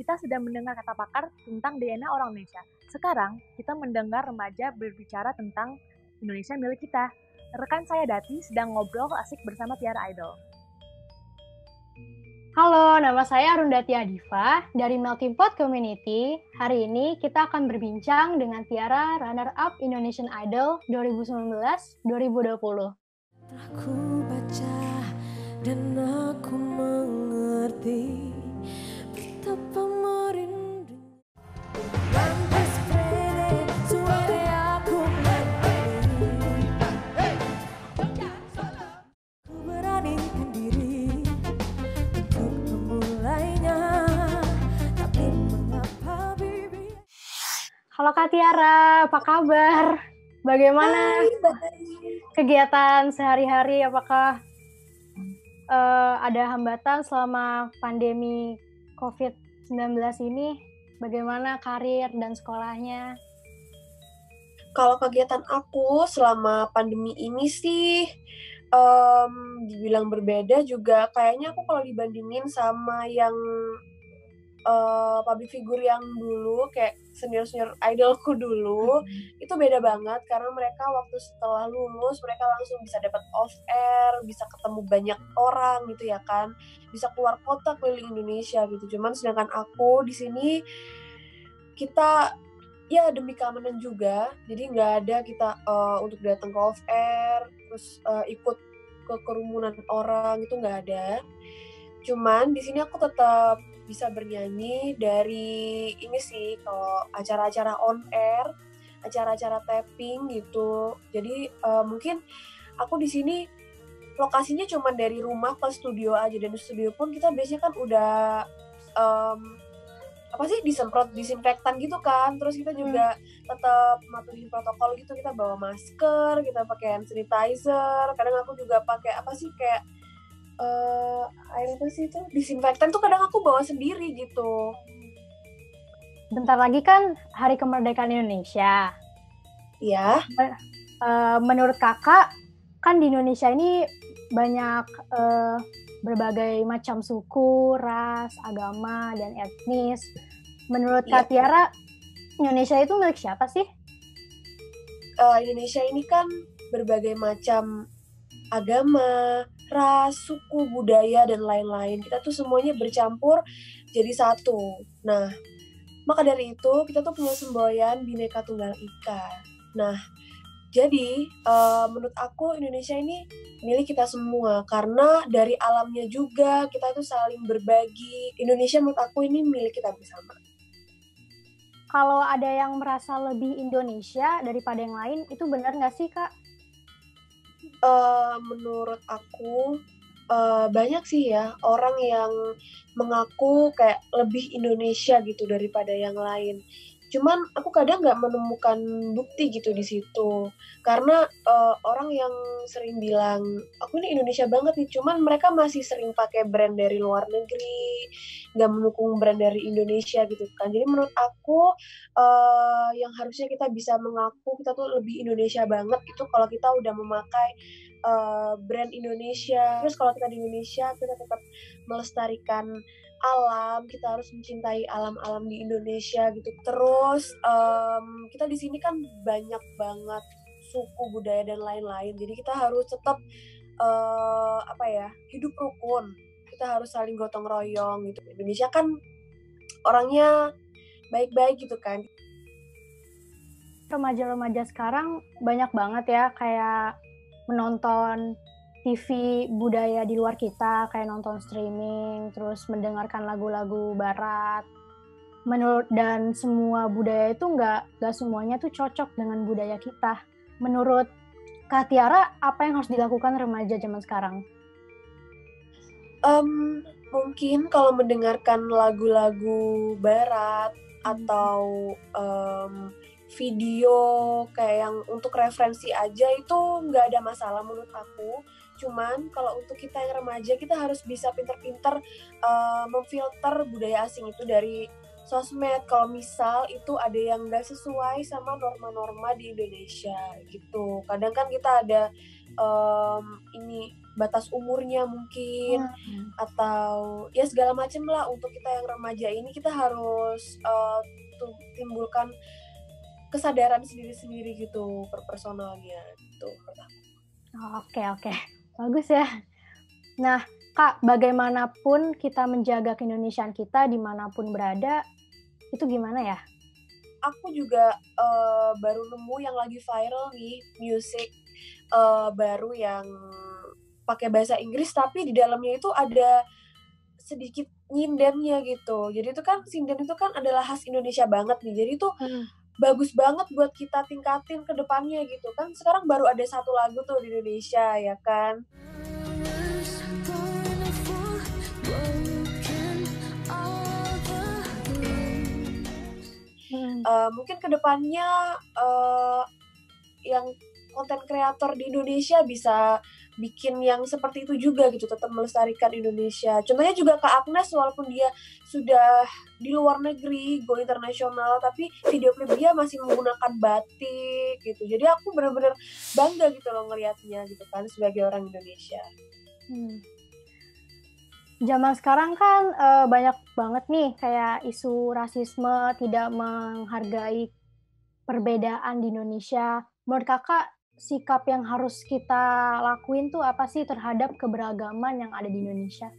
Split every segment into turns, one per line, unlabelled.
kita sudah mendengar kata pakar tentang DNA orang Indonesia. Sekarang, kita mendengar remaja berbicara tentang Indonesia milik kita. Rekan saya Dati sedang ngobrol asik bersama Tiara Idol.
Halo, nama saya Arundhati Adifa dari Melting Pot Community. Hari ini kita akan berbincang dengan Tiara, runner-up Indonesian Idol 2019-2020.
Aku baca dan aku mengerti betapa merindu. Lantas pede suara aku berdiri. Ku beranikan diri untuk memulainya. Tapi mengapa bibi?
Halo Kak Tiara, apa kabar? Bagaimana kegiatan sehari-hari? Apakah ada hambatan selama pandemi COVID-19 ini? Bagaimana karir dan sekolahnya?
Kalau kegiatan aku selama pandemi ini sih dibilang berbeda juga. Kayaknya aku kalau dibandingin sama yang public figure yang dulu, kayak senior-senior idolku dulu, itu beda banget karena mereka waktu setelah lulus mereka langsung bisa dapat off air, bisa ketemu banyak orang gitu ya kan, bisa keluar kota keliling Indonesia gitu. Cuman sedangkan aku di sini kita ya demi keamanan juga, jadi nggak ada kita untuk datang ke off air terus ikut ke kerumunan orang, itu nggak ada. Cuman di sini aku tetap bisa bernyanyi dari ini sih, kalau acara-acara on air, acara-acara tapping gitu. Jadi mungkin aku di sini lokasinya cuma dari rumah ke studio aja, dan di studio pun kita biasanya kan udah disemprot disinfektan gitu kan. Terus kita juga tetap mematuhi protokol gitu, kita bawa masker, kita pakai hand sanitizer. Kadang aku juga pakai kayak air apa sih itu, disinfektan tuh kadang aku bawa sendiri gitu.
Bentar lagi kan Hari Kemerdekaan Indonesia.
Iya.
Menurut kakak, kan di Indonesia ini banyak berbagai macam suku, ras, agama, dan etnis. Menurut Kak Tiara, Indonesia itu milik siapa sih?
Indonesia ini kan berbagai macam agama, ras, suku, budaya, dan lain-lain. Kita tuh semuanya bercampur jadi satu. Nah, maka dari itu kita tuh punya semboyan Bhinneka Tunggal Ika. Nah, jadi menurut aku Indonesia ini milik kita semua, karena dari alamnya juga kita tuh saling berbagi. Indonesia menurut aku ini milik kita bersama.
Kalau ada yang merasa lebih Indonesia daripada yang lain, itu benar nggak sih, Kak?
Menurut aku banyak sih ya orang yang mengaku kayak lebih Indonesia gitu daripada yang lain. Cuman aku kadang nggak menemukan bukti gitu di situ, karena orang yang sering bilang aku ini Indonesia banget nih, cuman mereka masih sering pakai brand dari luar negeri, nggak mendukung brand dari Indonesia gitu kan. Jadi menurut aku yang harusnya kita bisa mengaku kita tuh lebih Indonesia banget itu kalau kita udah memakai brand Indonesia. Terus kalau kita di Indonesia kita tetap melestarikan alam, kita harus mencintai alam-alam di Indonesia gitu. Terus kita di sini kan banyak banget suku, budaya, dan lain-lain. Jadi kita harus tetap hidup rukun. Kita harus saling gotong royong gitu. Indonesia kan orangnya baik-baik gitu kan.
Remaja-remaja sekarang banyak banget ya kayak menonton TV budaya di luar kita, kayak nonton streaming, terus mendengarkan lagu-lagu barat. Dan semua budaya itu nggak semuanya tuh cocok dengan budaya kita. Menurut Kak Tiara, apa yang harus dilakukan remaja zaman sekarang?
Mungkin kalau mendengarkan lagu-lagu barat atau video kayak yang untuk referensi aja itu nggak ada masalah menurut aku. Cuman kalau untuk kita yang remaja, kita harus bisa pinter-pinter memfilter budaya asing itu dari sosmed. Kalau misal itu ada yang nggak sesuai sama norma-norma di Indonesia gitu. Kadang kan kita ada batas umurnya mungkin, atau ya segala macam lah. Untuk kita yang remaja ini kita harus timbulkan kesadaran sendiri-sendiri gitu per personalnya gitu.
Oke, bagus ya. Nah, Kak, bagaimanapun kita menjaga keindonesiaan kita dimanapun berada, itu gimana ya?
Aku juga baru nemu yang lagi viral nih, musik baru yang pakai bahasa Inggris tapi di dalamnya itu ada sedikit nyindennya gitu. Jadi itu kan sinden itu kan adalah khas Indonesia banget nih. Jadi itu bagus banget buat kita tingkatin ke depannya gitu kan. Sekarang baru ada satu lagu tuh di Indonesia ya kan. Mungkin kedepannya yang konten kreator di Indonesia bisa bikin yang seperti itu juga gitu, tetap melestarikan Indonesia. Contohnya juga Kak Agnes, walaupun dia sudah di luar negeri, go internasional, tapi video klip dia masih menggunakan batik gitu. Jadi aku benar-benar bangga gitu loh ngelihatnya gitu kan sebagai orang Indonesia.
Zaman sekarang kan banyak banget nih kayak isu rasisme, tidak menghargai perbedaan di Indonesia. Menurut Kakak, sikap yang harus kita lakuin tuh apa sih terhadap keberagaman yang ada di Indonesia?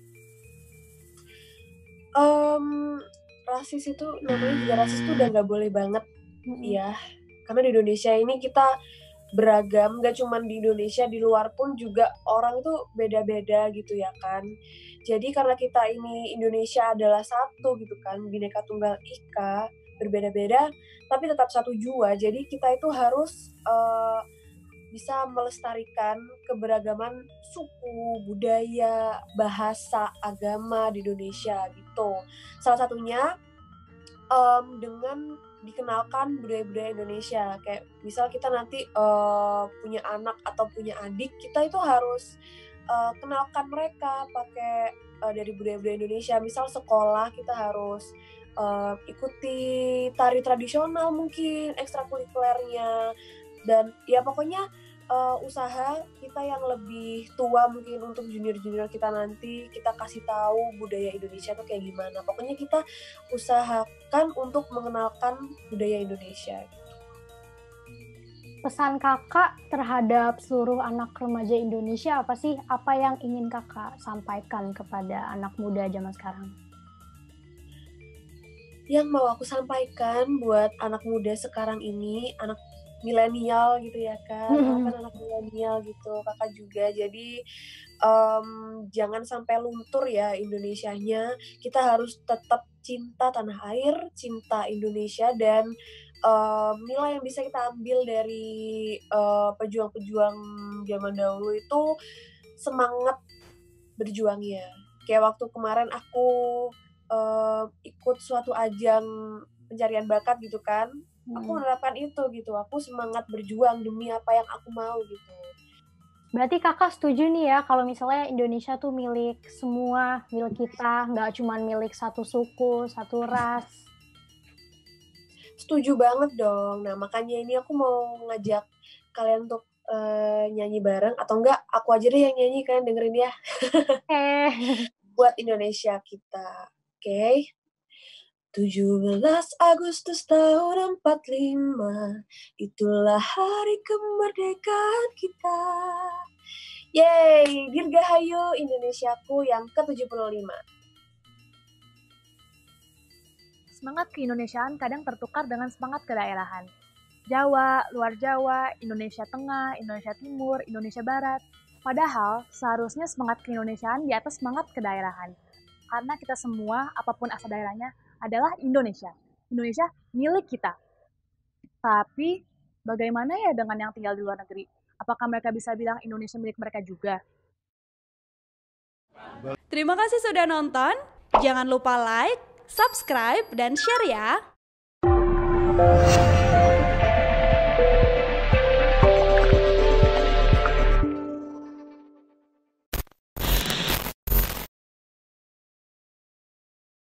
Rasis itu, namanya juga rasis itu udah nggak boleh banget ya. Karena di Indonesia ini kita beragam, nggak cuma di Indonesia, di luar pun juga orang itu beda-beda gitu ya kan. Jadi karena kita ini Indonesia adalah satu gitu kan, Bhinneka Tunggal Ika, berbeda-beda tapi tetap satu jua. Jadi kita itu harus bisa melestarikan keberagaman suku, budaya, bahasa, agama di Indonesia gitu. Salah satunya dengan dikenalkan budaya-budaya Indonesia. Kayak misal kita nanti punya anak atau punya adik, kita itu harus kenalkan mereka pakai dari budaya-budaya Indonesia. Misal sekolah kita harus ikuti tari tradisional mungkin, ekstrakurikulernya. Dan ya pokoknya usaha kita yang lebih tua mungkin untuk junior-junior kita nanti, kita kasih tahu budaya Indonesia tuh kayak gimana. Pokoknya kita usahakan untuk mengenalkan budaya Indonesia.
Pesan Kakak terhadap seluruh anak remaja Indonesia apa sih? Apa yang ingin Kakak sampaikan kepada anak muda zaman sekarang?
Yang mau aku sampaikan buat anak muda sekarang ini, anak milenial gitu ya kan, kan anak milenial gitu, kakak juga. Jadi jangan sampai luntur ya Indonesianya. Kita harus tetap cinta tanah air, cinta Indonesia, dan nilai yang bisa kita ambil dari pejuang-pejuang zaman dahulu itu semangat berjuangnya. Kayak waktu kemarin aku ikut suatu ajang pencarian bakat gitu kan, aku menerapkan itu gitu. Aku semangat berjuang demi apa yang aku mau gitu.
Berarti kakak setuju nih ya kalau misalnya Indonesia tuh milik semua, milik kita, nggak cuma milik satu suku, satu ras.
Setuju banget dong. Nah makanya ini aku mau ngajak kalian untuk nyanyi bareng, atau enggak aku aja deh yang nyanyi, kalian dengerin ya. Buat Indonesia kita, oke? 17 Agustus tahun 45, itulah hari kemerdekaan kita. Yeay, Dirgahayu Indonesiaku yang ke-75.
Semangat keindonesiaan kadang tertukar dengan semangat kedaerahan. Jawa, luar Jawa, Indonesia Tengah, Indonesia Timur, Indonesia Barat. Padahal seharusnya semangat keindonesiaan di atas semangat kedaerahan. Karena kita semua, apapun asal daerahnya, adalah Indonesia. Indonesia milik kita. Tapi bagaimana ya dengan yang tinggal di luar negeri? Apakah mereka bisa bilang Indonesia milik mereka juga?
Terima kasih sudah nonton. Jangan lupa like, subscribe, dan share ya.